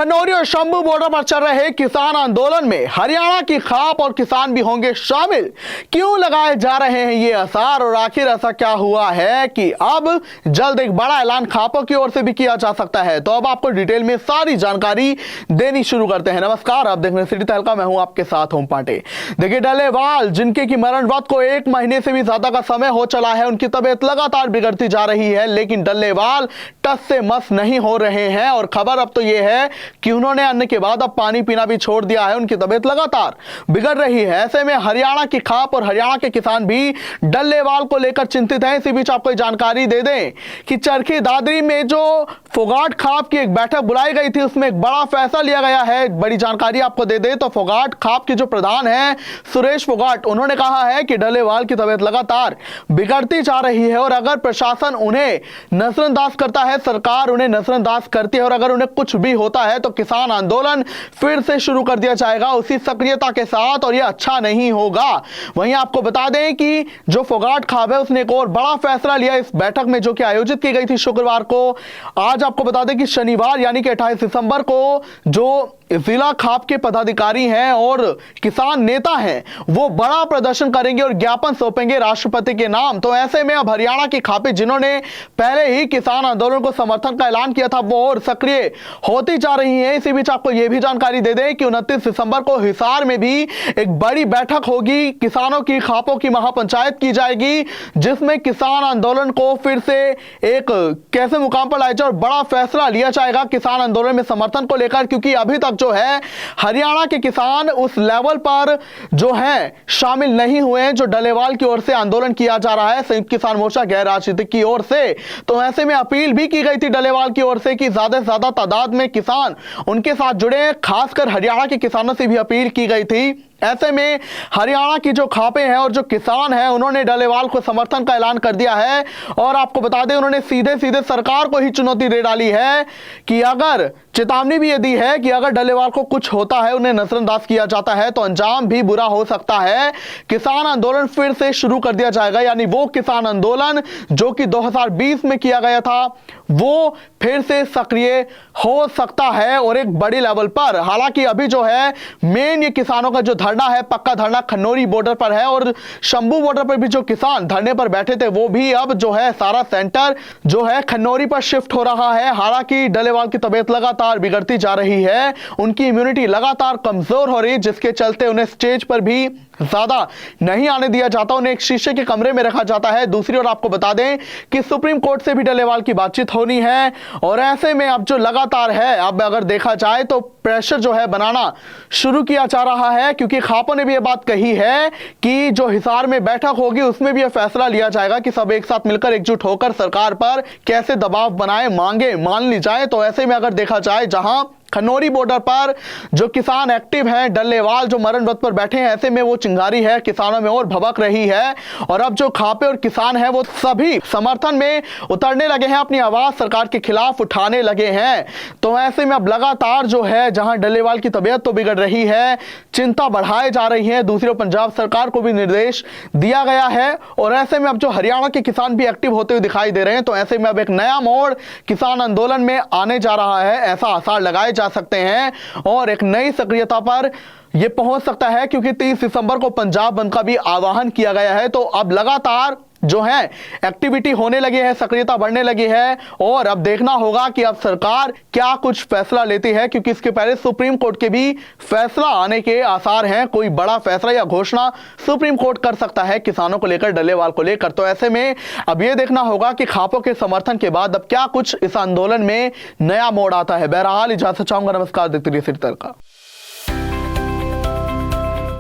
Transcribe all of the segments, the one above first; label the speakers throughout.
Speaker 1: खनौरी और शंभू बॉर्डर पर चल रहे किसान आंदोलन में हरियाणा की खाप और किसान भी होंगे शामिल। क्यों लगाए जा रहे हैं ये आसार और आखिर ऐसा क्या हुआ है कि अब जल्द एक बड़ा ऐलान खापों की ओर से भी किया जा सकता है। तो अब आपको डिटेल में सारी जानकारी देनी शुरू करते हैं। नमस्कार, आप देख रहे हैं सिटी तहलका, मैं हूं आपके साथ ओम पांडे। देखिए, डल्लेवाल जिनके की मरणव्रत को 1 महीने से भी ज्यादा का समय हो चला है, उनकी तबीयत लगातार बिगड़ती जा रही है, लेकिन डल्लेवाल टस से मस नहीं हो रहे हैं। और खबर अब तो यह है कि उन्होंने अन्न के बाद अब पानी पीना भी छोड़ दिया है। उनकी तबीयत लगातार बिगड़ रही है। ऐसे में हरियाणा की खाप और हरियाणा के किसान भी डल्लेवाल को लेकर चिंतित हैं। इसी बीच आपको जानकारी दे दें कि चरखी दादरी में जो फोगाट खाप की एक बैठक बुलाई गई थी, उसमें एक बड़ा फैसला लिया गया है। बड़ी जानकारी आपको दे दें तो फोगाट खाप के जो प्रधान हैं सुरेश फोगाट, उन्होंने कहा है कि डल्लेवाल की तबीयत लगातार बिगड़ती जा रही है और अगर प्रशासन उन्हें नजरअंदाज करता है, सरकार उन्हें नजरअंदाज करती है और अगर उन्हें कुछ भी होता है तो किसान आंदोलन फिर से शुरू कर दिया जाएगा उसी सक्रियता के साथ, और यह अच्छा नहीं होगा। वहीं आपको बता दें कि जो फोगाट खाप है उसने एक और बड़ा फैसला लिया इस बैठक में, जो कि आयोजित की गई थी शुक्रवार को। आज आपको बता दें कि शनिवार यानी कि 28 दिसंबर को जो जिला खाप के पदाधिकारी हैं और किसान नेता हैं, वो बड़ा प्रदर्शन करेंगे और ज्ञापन सौंपेंगे राष्ट्रपति के नाम। तो ऐसे में अब हरियाणा की खापें जिन्होंने पहले ही किसान आंदोलन को समर्थन का ऐलान किया था, वो और सक्रिय होती जा रही है। इसी बीच आपको यह भी जानकारी दे दें कि 29 दिसंबर को हिसार में भी एक बड़ी बैठक होगी, किसानों की खापों की महापंचायत की जाएगी, जिसमें किसान आंदोलन को फिर से एक कैसे मुकाम पर लाया जाए और बड़ा फैसला लिया जाएगा किसान आंदोलन में समर्थन को लेकर। क्योंकि अभी तक जो है हरियाणा के किसान उस लेवल पर जो है शामिल नहीं हुए हैं जो डल्लेवाल की ओर से आंदोलन किया जा रहा है, संयुक्त किसान मोर्चा गैर राजनीतिक की ओर से। तो ऐसे में अपील भी की गई थी डल्लेवाल की ओर से कि ज्यादा से ज्यादा तादाद में किसान उनके साथ जुड़े। खासकर हरियाणा के किसानों से भी अपील की गई थी। ऐसे में हरियाणा की जो खापें हैं और जो किसान हैं, उन्होंने डल्लेवाल को समर्थन का ऐलान कर दिया है। और आपको बता दें, उन्होंने सीधे सीधे सरकार को ही चुनौती दे डाली है कि अगर चेतावनी भी ये दी है कि अगर डल्लेवाल को कुछ होता है, उन्हें नजरअंदाज किया जाता है, तो अंजाम भी बुरा हो सकता है। किसान आंदोलन फिर से शुरू कर दिया जाएगा, यानी वो किसान आंदोलन जो कि 2020 में किया गया था, वो फिर से सक्रिय हो सकता है और एक बड़े लेवल पर। हालांकि अभी जो है मेन ये किसानों का जो धरना है, पक्का धरना खनौरी बॉर्डर पर है और शंभू बॉर्डर पर भी जो किसान धरने पर बैठे थे, वो भी अब जो है सारा सेंटर जो है खनौरी पर शिफ्ट हो रहा है। हालांकि डल्लेवाल की तबीयत लगातार बिगड़ती जा रही है, उनकी इम्यूनिटी लगातार कमजोर हो रही है, जिसके चलते उन्हें स्टेज पर भी ज्यादा नहीं आने दिया जाता, उन्हें एक शीशे के कमरे में रखा जाता है। दूसरी ओर आपको बता दें कि सुप्रीम कोर्ट से भी डल्लेवाल की बातचीत होनी है और ऐसे में अब जो लगातार है, अब अगर देखा जाए तो प्रेशर जो है बनाना शुरू किया जा रहा है। क्योंकि खापों ने भी यह बात कही है कि जो हिसार में बैठक होगी उसमें भी यह फैसला लिया जाएगा कि सब एक साथ मिलकर एकजुट होकर सरकार पर कैसे दबाव बनाए, मांगे मान ली जाए। तो ऐसे में अगर देखा जाए, जहां खनौरी बॉर्डर पर जो किसान एक्टिव हैं, डल्लेवाल जो मरण व्रत पर बैठे हैं, ऐसे में वो चिंगारी है किसानों में और भभक रही है। और अब जो खापे और किसान हैं वो सभी समर्थन में उतरने लगे हैं, अपनी आवाज सरकार के खिलाफ उठाने लगे हैं। तो ऐसे में अब लगातार जो है, जहां डल्लेवाल की तबीयत तो बिगड़ रही है, चिंता बढ़ाई जा रही है, दूसरी ओर पंजाब सरकार को भी निर्देश दिया गया है। और ऐसे में अब जो हरियाणा के किसान भी एक्टिव होते हुए दिखाई दे रहे हैं, तो ऐसे में अब एक नया मोड़ किसान आंदोलन में आने जा रहा है, ऐसा आसार लगाए जा सकते हैं और एक नई सक्रियता पर यह पहुंच सकता है। क्योंकि 30 दिसंबर को पंजाब बंद का भी आह्वान किया गया है। तो अब लगातार जो है एक्टिविटी होने लगी है, सक्रियता बढ़ने लगी है और अब देखना होगा कि अब सरकार क्या कुछ फैसला लेती है। क्योंकि इसके पहले सुप्रीम कोर्ट के भी फैसला आने के आसार हैं, कोई बड़ा फैसला या घोषणा सुप्रीम कोर्ट कर सकता है किसानों को लेकर, डल्लेवाल को लेकर। तो ऐसे में अब यह देखना होगा कि खापों के समर्थन के बाद अब क्या कुछ इस आंदोलन में नया मोड़ आता है। बहरहाल इजाजत चाहूंगा, नमस्कार, देखते रहिए सिटी तहलका।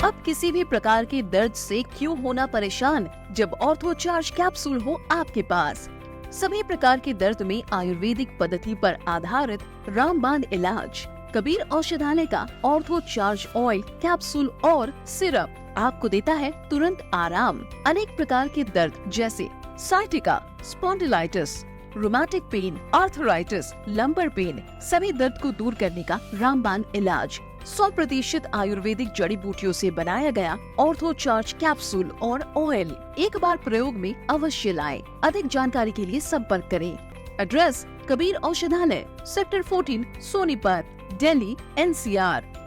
Speaker 2: अब किसी भी प्रकार के दर्द से क्यों होना परेशान, जब ऑर्थो चार्ज कैप्सूल हो आपके पास। सभी प्रकार के दर्द में आयुर्वेदिक पद्धति पर आधारित रामबाण इलाज। कबीर औषधालय का ऑर्थो चार्ज ऑयल कैप्सूल और सिरप आपको देता है तुरंत आराम। अनेक प्रकार के दर्द जैसे sciatica, spondylitis, rheumatic pain, arthritis, lumbar pain, सभी दर्द को दूर करने का रामबाण इलाज। 100% आयुर्वेदिक जड़ी बूटियों से बनाया गया ऑर्थो चार्ज कैप्सूल और ऑयल एक बार प्रयोग में अवश्य लाएं। अधिक जानकारी के लिए संपर्क करें। एड्रेस: कबीर औषधालय, सेक्टर 14, सोनीपत। दिल्ली, NCR।